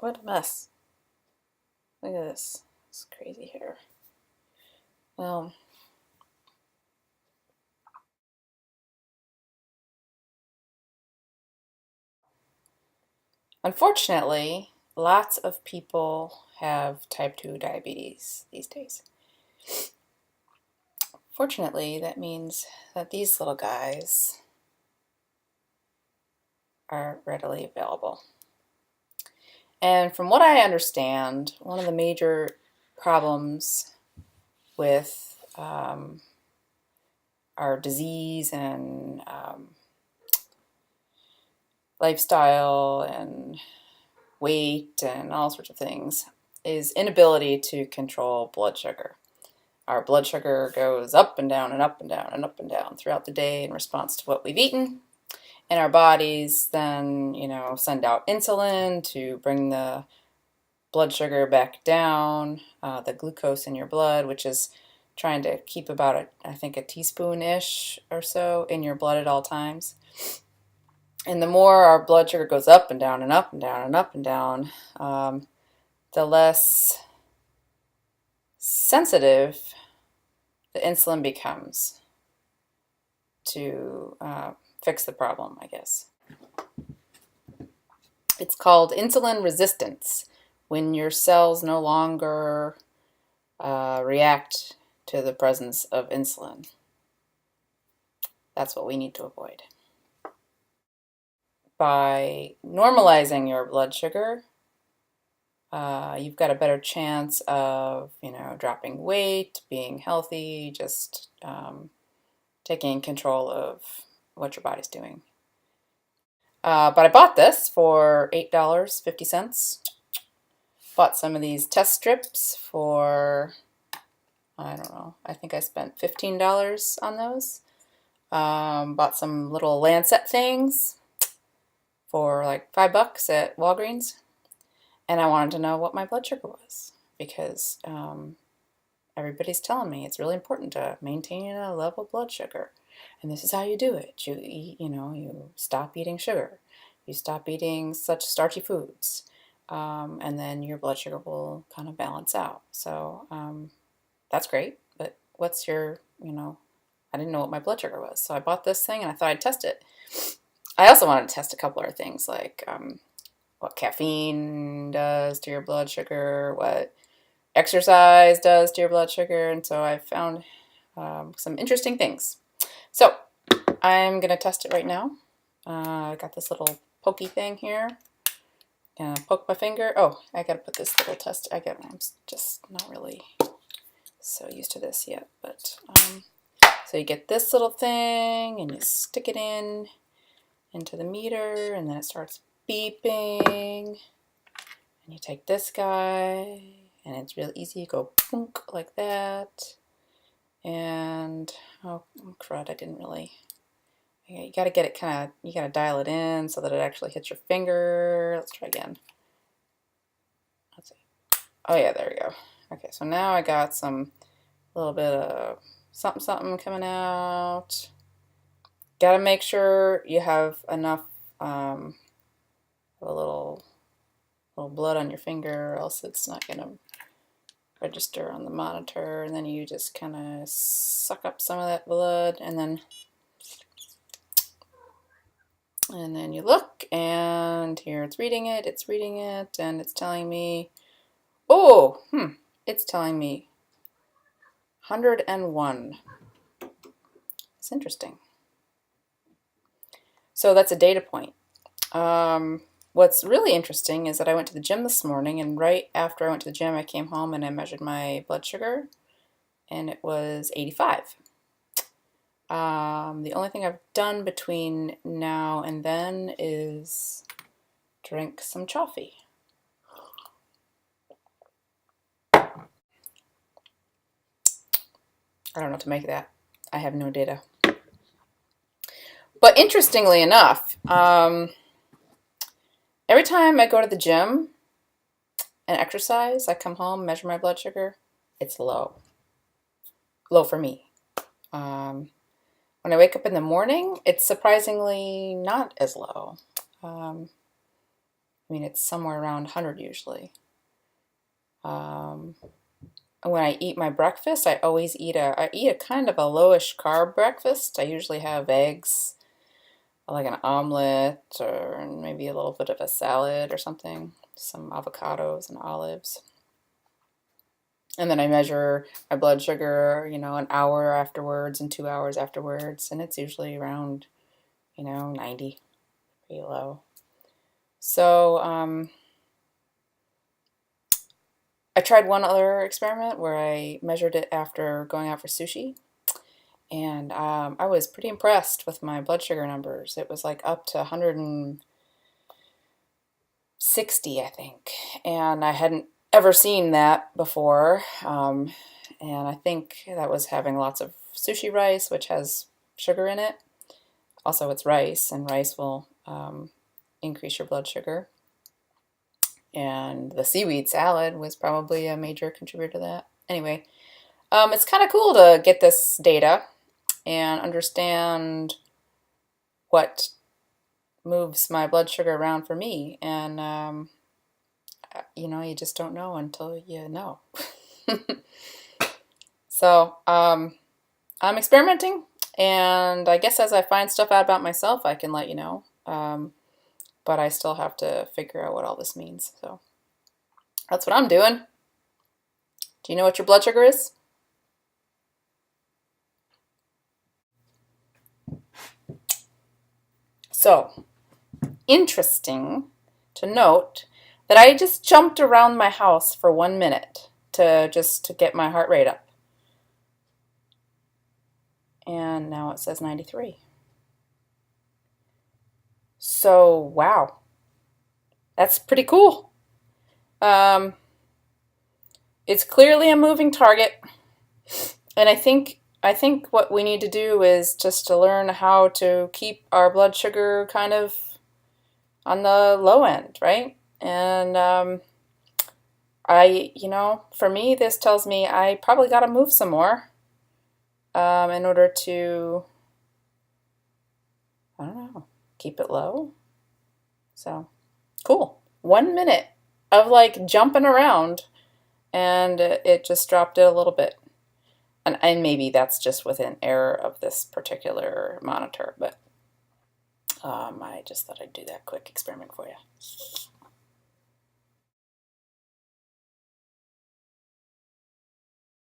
What a mess. Look at this. It's crazy hair. Well, unfortunately, lots of people have type 2 diabetes these days. Fortunately, that means that these little guys are readily available. And from what I understand, one of the major problems with our disease and lifestyle and weight and all sorts of things is inability to control blood sugar. Our blood sugar goes up and down and up and down and up and down throughout the day in response to what we've eaten. And our bodies then, send out insulin to bring the blood sugar back down, the glucose in your blood, which is trying to keep about, I think, a teaspoon-ish or so in your blood at all times. And the more our blood sugar goes up and down and up and down and up and down, the less sensitive the insulin becomes to fix the problem, I guess. It's called insulin resistance, when your cells no longer react to the presence of insulin. That's what we need to avoid. By normalizing your blood sugar, you've got a better chance of, dropping weight, being healthy, just taking control of what your body's doing. But I bought this for $8.50. Bought some of these test strips for, I don't know, I think I spent $15 on those. Bought some little Lancet things for like $5 at Walgreens. And I wanted to know what my blood sugar was, because everybody's telling me it's really important to maintain a level blood sugar. And this is how you do it. You eat, you stop eating sugar. You stop eating such starchy foods. And then your blood sugar will kind of balance out. So that's great. But what's your, I didn't know what my blood sugar was. So I bought this thing and I thought I'd test it. I also wanted to test a couple other things, like what caffeine does to your blood sugar, what exercise does to your blood sugar. And so I found some interesting things. So I'm going to test it right now. I got this little pokey thing here. Gonna poke my finger. Oh, I gotta put this little test. I'm just not really so used to this yet. But so you get this little thing and you stick it into the meter, and then it starts beeping. And you take this guy, and it's real easy. You go punk like that. And oh crud, I didn't really. You gotta get it you gotta dial it in so that it actually hits your finger. Let's try again. Let's see. Oh yeah, there we go. Okay, so now I got some little bit of something coming out. Gotta make sure you have enough a little blood on your finger, or else it's not gonna register on the monitor. And then you just kind of suck up some of that blood, and then you look, and here it's reading it, and it's telling me, it's telling me 101. It's interesting. So that's a data point. What's really interesting is that I went to the gym this morning, and right after I went to the gym, I came home and I measured my blood sugar, and it was 85. The only thing I've done between now and then is drink some coffee. I don't know what to make of that. I have no data. But interestingly enough, every time I go to the gym and exercise, I come home, measure my blood sugar, it's low. Low for me. When I wake up in the morning, it's surprisingly not as low. I mean, it's somewhere around 100 usually. When I eat my breakfast, I always eat a kind of a lowish carb breakfast. I usually have eggs, like an omelet, or maybe a little bit of a salad or something, some avocados and olives. And then I measure my blood sugar, an hour afterwards and 2 hours afterwards, and it's usually around, 90, pretty low. So I tried one other experiment where I measured it after going out for sushi, and I was pretty impressed with my blood sugar numbers. It was like up to 160, I think, and I hadn't ever seen that before. And I think that was having lots of sushi rice, which has sugar in it. Also, it's rice, and rice will increase your blood sugar. And the seaweed salad was probably a major contributor to that. Anyway, it's kind of cool to get this data and understand what moves my blood sugar around for me. And, you just don't know until you know. So I'm experimenting, and I guess as I find stuff out about myself, I can let you know. But I still have to figure out what all this means. So that's what I'm doing. Do you know what your blood sugar is? So, interesting to note that I just jumped around my house for 1 minute to get my heart rate up. And now it says 93. So, wow. That's pretty cool. It's clearly a moving target. And I think what we need to do is just to learn how to keep our blood sugar kind of on the low end, right? And for me, this tells me I probably got to move some more in order to, I don't know, keep it low. So, cool. 1 minute of like jumping around, and it just dropped it a little bit. And maybe that's just within error of this particular monitor, but I just thought I'd do that quick experiment for you.